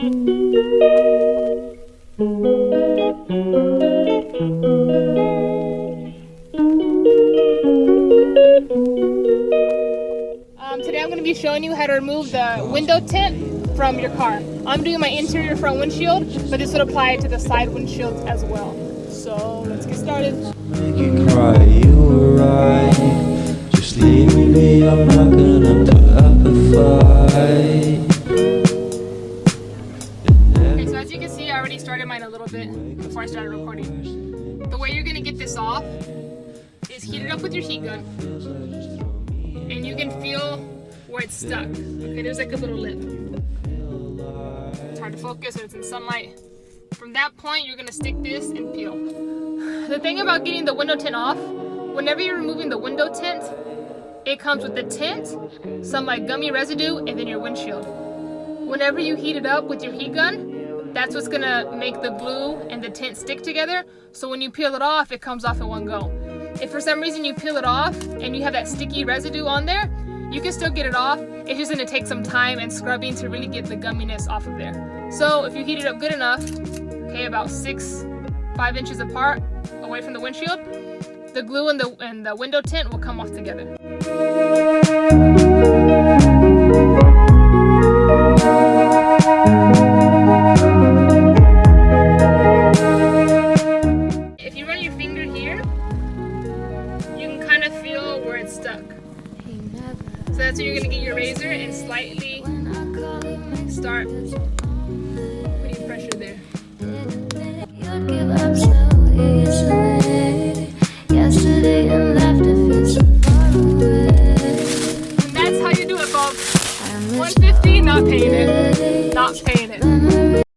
Today I'm going to be showing you how to remove the window tint from your car. I'm doing my interior front windshield, but this would apply to the side windshields as well. So let's get started. Make you cry, you were right. Just leave me be, I'm not gonna put up a fight. Okay, so as you can see, I already started mine a little bit before I started recording. The way you're going to get this off is heat it up with your heat gun, and you can feel where it's stuck. Okay, there's like a little lip. It's hard to focus when it's in sunlight. From that point, you're gonna stick this and peel. The thing about getting the window tint off, whenever you're removing the window tint, it comes with the tint, some like gummy residue, and then your windshield. Whenever you heat it up with your heat gun, that's what's gonna make the glue and the tint stick together. So when you peel it off, it comes off in one go. If for some reason you peel it off and you have that sticky residue on there, you can still get it off. It's just gonna take some time and scrubbing to really get the gumminess off of there. So if you heat it up good enough, okay, about 5 inches apart, away from the windshield, the glue and the window tint will come off together. If you run your finger here, you can kind of feel where it's stuck. So that's where you're going to get your razor and slightly start putting pressure there. And that's how you do it, folks. 150, not paying it. Not paying it.